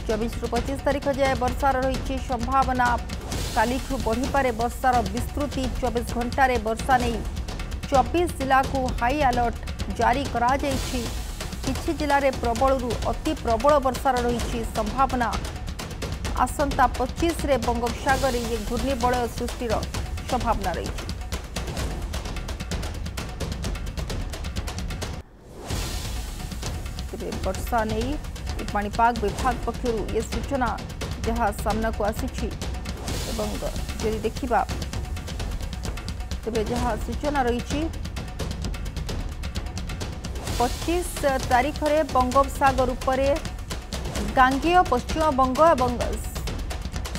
24 रु 25 तारीख जाए वर्षार रही संभावना। काली बढ़ी पारे वर्षार विस्तृति। 24 घंटे वर्षा नहीं 24 जिला को हाई अलर्ट जारी करा जायछि। किछि जिले में प्रबल रु अति प्रबल वर्षार रही संभावना। आसंता 25 रे बंगोपसागर ये घूर्णिबलय सृष्टिर संभावना रही। वर्षा नहीं पाणीपाग विभाग पक्षर ये सूचना जहाँ सामना को आसी यदि देखा तेज जहाँ सूचना रही 25 तारीख में बंगोपसागर उपरे गांगेय पश्चिमबंग और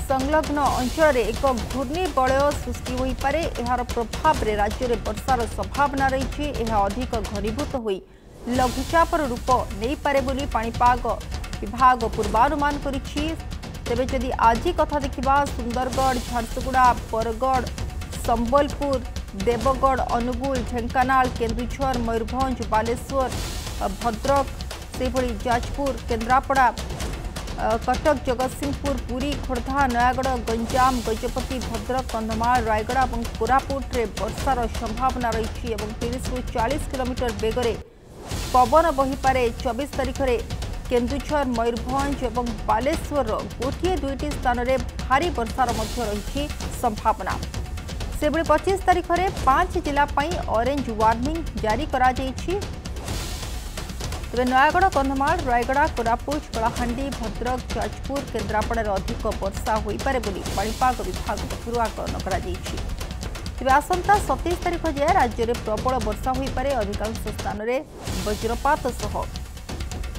संलग्न अंचल एक घूर्णिबलय सृष्टि हो पारे। यार प्रभाव में राज्य में वर्षार संभावना रही। अधिक घनीभूत हो लघुचापर रूप नहीं पारे बोली पाणीपाग विभाग पूर्वानुमान करिछि। तेबे जदि आज कथा देखिबा सुंदरगढ़, झारसुगुड़ा, बरगढ़, संबलपुर, देवगढ़, अनुगुल, ढेंकानाल, केन्दुझर, मयूरभंज, बालेश्वर, भद्रक, सेभଳି जाजपुर, केन्द्रापड़ा, कटक, जगतसिंहपुर, पुरी, खोर्धा, नयागढ़, गंजाम, गजपति, भद्रक, कंधमाल, रायगढ़ और कोरापुट रे वर्षार संभावना रही। 30 रु 40 किलोमीटर बेगरे पवन बही पारे। 24 तारीख में केन्दुझर, मयूरभंज और बालेश्वर गोटे दुईटी स्थान में भारी वर्षार रही संभावना। से 25 तारीख में 5 जिला ऑरेंज वार्निंग जारी करा जायछि। तेज नयागढ़, कंधमाल, रायगढ़, कोरापुट, कलाहांडी, भद्रक, जाजपुर, केन्द्रापड़ा अधिक वर्षा हो पारे बोली पाणीपाग विभाग पक्षर आकलन करा जायछि। तेज आसंता 27 तारीख जाए राज्य में प्रबल वर्षा हो पारे। अधिकांश स्थान में वज्रपात सह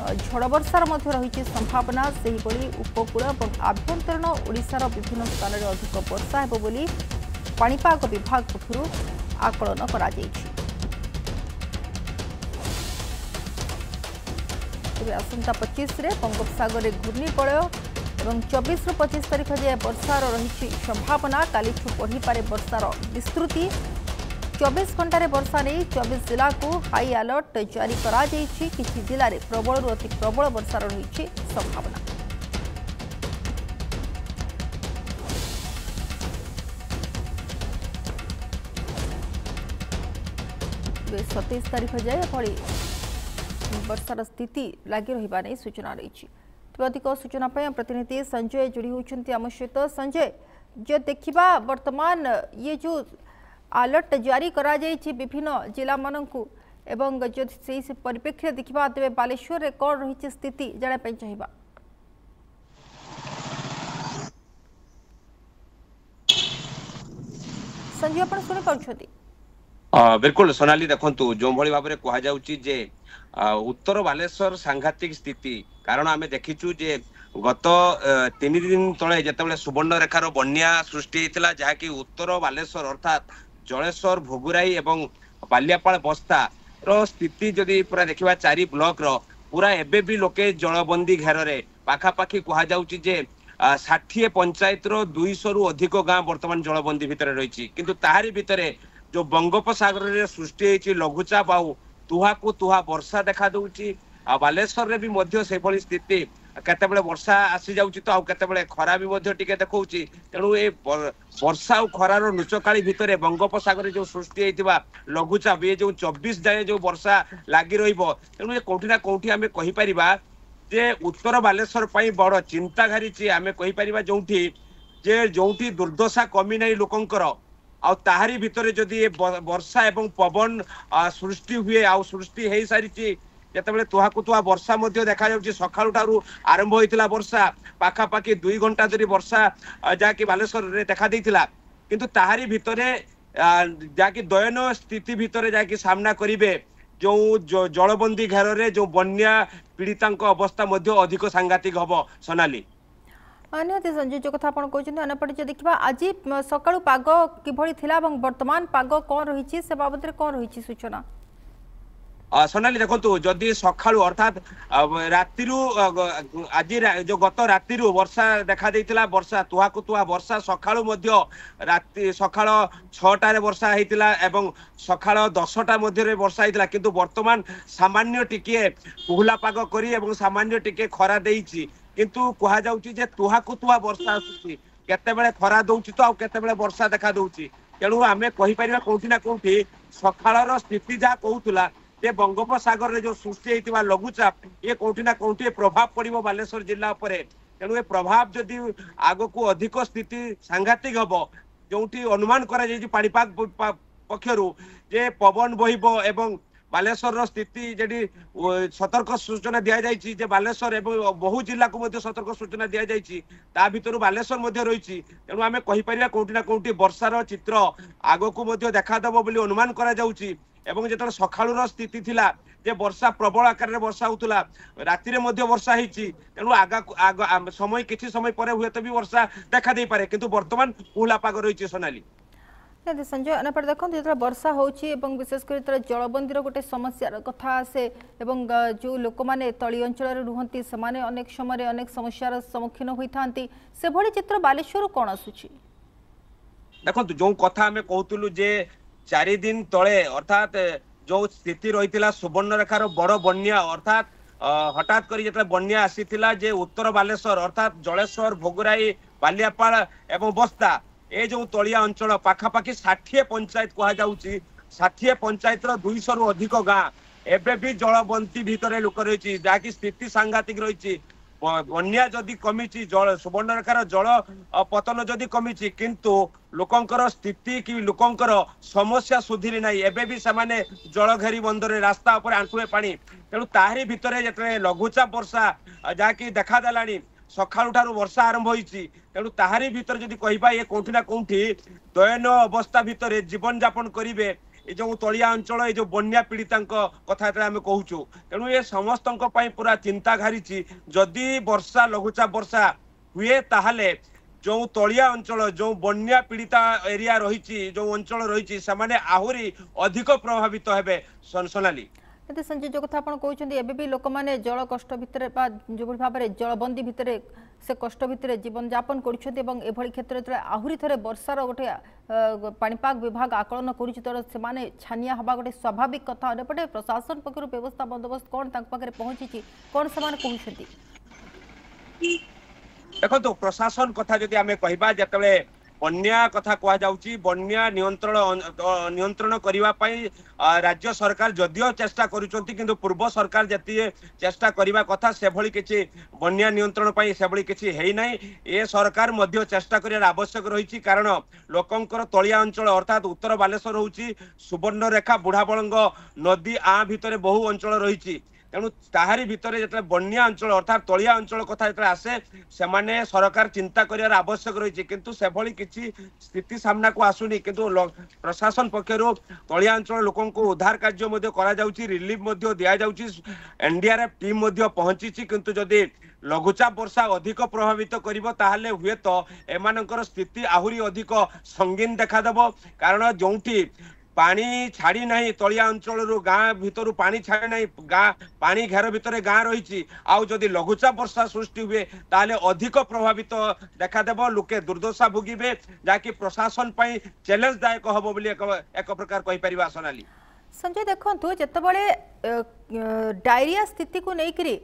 झड़ वर्षार रही संभावना। सेहिभଳି उपकूल और आभ्यंतरीण ओडिशार विभिन्न स्थान में अधिक वर्षा हेबो बोली पाणीपाग विभाग पक्षर आकलन करा जायछि। तेज आसंता 25 रे बंगोपसागर घूर्णिबलय और 24 रु 25 तारीख जाए वर्षार रही संभावना। काली बढ़ी पारे वर्षार विस्तृति। 24 घंटे वर्षा नहीं 24 जिला को हाई अलर्ट जारी करा जायछि। किछि जिले में प्रबल रु अति प्रबल वर्षार रही संभावना। 27 तारीख जाए भली वर्षार स्थिति लगी रहा नहीं सूचना रही। अधिक सूचना प्रतिनिधि संजय जोड़ी होती आम सहित। संजय जो देखा वर्तमान ये जो अलर्ट जारी करा जायछि विभिन्न जिला मानकु एवं जो से परिप्रेक्षी देखा तेज बालेश्वर रे कौन रही स्थिति जाना चाहिए। संजय आप शुणी पार्टी? बिल्कुल सोनाली देखंतु जो भली भाव में कह जाउची जे उत्तर बालेश्वर सांघातिक स्थिति कारण आमे देखिचु जे गत 3 दिन तले जेतेबेले सुवर्णरेखार बन्या सृष्टि होता जहाँकि उत्तर बालेश्वर अर्थात जलेश्वर, भोगुराई एवं बालियापाल बस्ता रो स्थिति जदि पूरा देखिबा 4 ब्लॉक रो पूरा एबे भी लोके जलबंदी घेर रे पाखापाखि कह जाउची जे 60 पंचायत रो 200 रु अधिक गाँ वर्तमान जलबंदी भितर रही। किंतु ताहारी भितरे जो बंगोपसागर रे सृष्टि होती लघुचाप आउ तुहा को तुहा वर्षा देखा दूची। बालेश्वर रे भी मध्य से भली स्थिति केतेबेले वर्षा आसी जाउची तो आउ केतेबेले खरा भी मध्य टिके देखौची। तेणु ए वर्षा और खरार लुचकाली भितरे बंगोपसागर जो सृष्टि होइतिबा लघुचाप ये जो 24 जाए जो वर्षा लागी रहिबो। तेणु ए कोठी ना कोठी आमे कहि परिबा जे उत्तर बालेश्वर पई बड़ चिंता घारिची। आमे कहि परिबा जोंठी दुर्दशा कमी नै लोकंकर आ ताहारी भितरे जदि वर्षा एवं पवन सृष्टि हुए आ सृष्टि हो सारी जिते तुहा को तुहा वर्षा देखा जाऊँगी। सकाळु ठारू आरंभ होइतिला वर्षा पाखापाखि 2 घंटा धरी वर्षा जाकि बालेश्वर रे देखा देइतिला। किंतु ताहारी भितरे जाकि दयनीय स्थिति भितरे जाकि सामना करिवे जो जलबंदी घेर रे जो बन्या पीड़ितांक अवस्था मध्य अधिक सांघातिक हबो। सोनाली निहती संजय जो कथा कहते अंपटे देखा आज सकाळु पाग किभଳି थिला वर्तमान पाग कौन रही से बाबद कौन रही सूचना? सोनाली देखो जदि सकाळू अर्थात रातिरु आज जो गत रातिरु वर्षा देखा देइतिला वर्षा तुहाकु तुहा वर्षा सकाळू मध्य राति सकाळ 6टारे वर्षा हेतिला एवं सकाळ 10टा मध्य वर्षा हेतिला किंतु वर्तमान सामान्य टिके कुहला पाग करी एवं सामान्य टिके खरा देइछि किंतु कहा जाउछि जे तुहाकु तुहा वर्षा आसुछि केते बेले खरा दउछि तो आ केते बेले वर्षा देखा दउछि तेणु आमे कहि परिबा कोठी ना कोठी सकाळर स्थिति जा कहउतला ये बंगोपसागर रे जो सृष्टि होइतिबा लघुचाप ये कोठी ना कोठी प्रभाव पड़िबो बालेश्वर जिल्ला उपरे तेणु ए प्रभाव जदि आगो को अधिक स्थिति सांघातिक हबो जोंठी अनुमान करा जाय पाणीपाग पक्षरु जे पवन बहिबो एवं बालेश्वर स्थिति जेडी सतर्क सूचना दिया जायछि जे बालेश्वर एवं बहु जिल्ला को मध्ये सतर्क सूचना दिया जायछि ता भितरु बालेश्वर मध्ये रहिछि तेणु आमे कहि परिया कोठी ना कोठी वर्षार चित्र आगो को मध्ये देखा दबो बोली अनुमान करा जाउछि एवं जेतले सकाळुर स्थिति थिला जे वर्षा प्रबल आकार रे वर्षा होतुला राति रे मध्ये वर्षा हिची तेणु आगा समय किछि समय परे हुए तो भी वर्षा देखा दे पारे किंतु वर्तमान उला पाग रहिछि सोनाली संजय अनपर देखो जो वर्षा होची एवं विशेषकर जलबंदीर गोटे समस्या कथा आसे एवं जो लोक मैंने तली अंचल रुहति से अनेक समय अनेक समस्यार सम्मुखीन होता से भली चित्र बालेश्वर कौन आसुची देखो जो कथा आम कहतुलु जे 4 दिन तले अर्थात जो स्थिति रही सुवर्णरेखार बड़ बन्या अर्थात हठात करी जेतले बन्या आसीथिला जे उत्तर बालेश्वर अर्थात जलेश्वर भोगराई बालियापाल एवं बस्ता ए जो तलिया अंचल पाखापाखि 60 पंचायत कहा जाउची 60 पंचायत 200 रु अधिक गाँ एबे भी जलबंती भितर लोक रही जहाँकि स्थिति सांघातिक रही बन्या जदि कमिची जल सुवर्णरेखार जल पतन जदि कमिची किंतु लोकंकर स्थिति कि लोकंकर समस्या सुधीरी नाही एबे भी समाने जल घेरी बंदरे रास्ता ऊपर आंठुए पानी तेणु ताहरी भितर जेतले लघुचाप वर्षा जहाँकि देखा देलानी सकाळु ठारू वर्षा आरंभ होईची तेणु ताहारी भितर जदि कहिबा ये कोठी ना कोठी दयनीय अवस्था भितर जीवन यापन करिवे ए जो तलिया अंचल ए जो बन्या पीड़िता कथा आम कहूँ तेणु ये समस्त पूरा चिंता घारी जदि वर्षा लघुचाप वर्षा हुए ताहले जो तलिया अंचल जो बन्या पीड़िता एरिया रही जो अंचल रही आहरी अधिक प्रभावित हेबे सोनाली संजय जो कथा कहते भी लोक मैंने जल कष्ट भितर जो भाव में जलबंदी भितर से कष्ट भितर जीवन यापन कर क्षेत्र जो आहरी थे वर्षार गोटे पाणीपाग विभाग आकलन कर छानिया हवा गोटे स्वाभाविक कथा अंपटे प्रशासन पक्ष व्यवस्था बंदोबस्त कौन पाखे पहुंची कौन से कहते देखो प्रशासन कथा जदि आम कहबा जतले बन्या कथा कह जाउची बन्या नियंत्रण करबा पई राज्य सरकार जदियो चेष्टा करूचंती किंतु पूर्व सरकार जति चेष्टा करबा कथा से भली किछि बन्या नियंत्रण पई से भली किछि हेई नै ए सरकार मध्य चेष्टा करिया आवश्यक रहिछि कारण लोकंकर तलिया अंचल अर्थात उत्तर बालेश्वर होउची सुवर्णरेखा बुढ़ाबळंग नदी आ भितरे बहु अंचल रहिछि तेणु ताहारी भितर जो बन्या अंचल अर्थात तलिया अंचल कथा जो आसे से सरकार चिंता कर आवश्यक रही किंतु से भली किसी स्थिति सामना को आसुनी किंतु प्रशासन पक्षर तलिया अंचल लोकों को उद्धार कार्य रिलीफ दि जाउची एनडीआरएफ टीम पहुंची किंतु जदि लघुचाप वर्षा अधिक प्रभावित करिवो ताहले हुए तो एमानकर स्थिति आहरी अधिक संगीन देखादेव कारण जोंठी पानी छाड़ी नहीं तलिया अंचल गाँ भितर पानी छाड़ी नहीं गाँ पानी घेर भितर गाँ रही आदि लघुचाप वर्षा सृष्टि हुए ताले अधिक प्रभावित देखादेव लोके दुर्दशा भोगिबे जाकि प्रशासन पई चैलेंज दायक हबो बोली एक प्रकार कहि परिबा सोनाली संजय देखंतु जतबळे डायरिया स्थिति को लेकर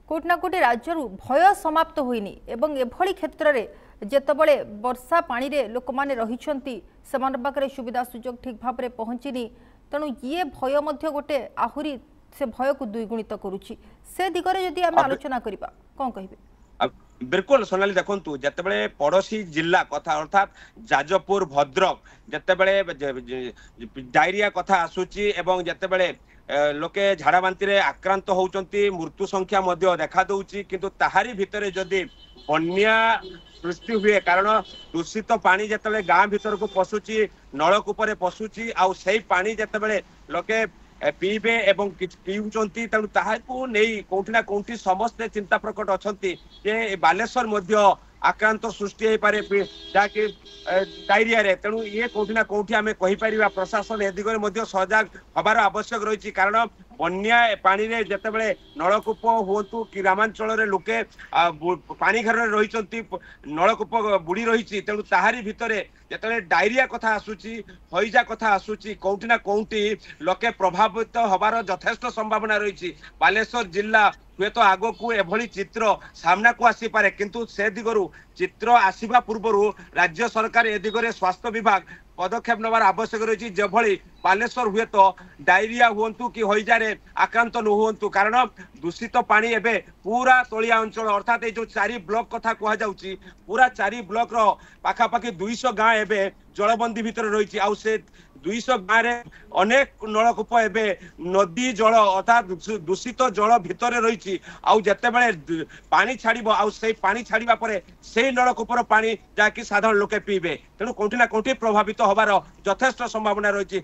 कोट ना कोटे राज्य भय समाप्त होइनी एवं एभली क्षेत्र में जेतबळे वर्षा पानी रे लोक माने रहिछंती समान पाखरे सुविधा सुजोग ठीक भाव में पहुंचीनी तेणु ये भय मध्य गोटे आहुरी से भय को द्विगुणित करुछि से दिगरे यदि आम आलोचना करिबा कोन कहिबे बिल्कुल सोनाली देखंतु जतबळे पड़ोसी जिला कथा अर्थात जाजपुर भद्रक जतबळे डायरिया कथा आसुची एवं जतबळे लोके झाड़ा बांती रे आक्रांत होउचंती मृत्यु संख्या मध्य देखा दउची किंतु ताहारी भितरे जदि बन्या सृष्टि हुए कारण दूषित पानी जतबळे गाँ भीतर को पशुची नलकूप पशुची आउ से पानी जतबळे लोके पीबे एवं पीउचंती तेणु ताहाकू नहीं कोठी ना कोठी समस्ते चिंता प्रकट अछंती जे बालेश्वर मध्य आक्रांत सृष्टि हो पारे जहाँकि डायरिया रे तेणु ये कोठी ना कोठी आमे कहि परिबा प्रशासन ए दिगरे मध्ये सजाग हबार आवश्यक रही कारण बन्या पानी रे जतेबेले नलकूप हुंतु कि ग्रामांचल रे लोके पानी घर रही नलकूप बुड़ी रही तेणु ताहारी भितर जिते डायरिया कथा आसूची हईजा कथा आसूची कोठी ना कोठी लोके प्रभावित हबार यथेष्ट संभावना रही बालेश्वर जिला हुए तो आग को एभली चित्र सामना को आसी पारे किंतु से दिगरु चित्र आसीबा पूर्वरु राज्य सरकार ए दिगरे स्वास्थ्य विभाग पदक्षेप नबार आवश्यक रही जेभली बालेश्वर हुए तो डायरिया हुंतु कि हईजारे आक्रांत न हुंतु कारण दूषित पानी एबे पूरा तलिया अंचल अर्थात जो 4 ब्लॉक कथा कह जाउची पूरा 4 ब्लॉक रो पाखापाखि 200 गाँ एबे जलबंदी भितर रही आउ से 200 गाँव रे अनेक नलकूप एबे नदी जल अर्थात दूषित जल भितर रही आउ जेतेबेले पानी छाड़िबो आउ से पानी छाड़िबा परे से नलकूपर पानी जाकि साधारण लोके पीबे तेणु कोठी ना कोठी प्रभावित हबार यथेष्ट संभावना रही।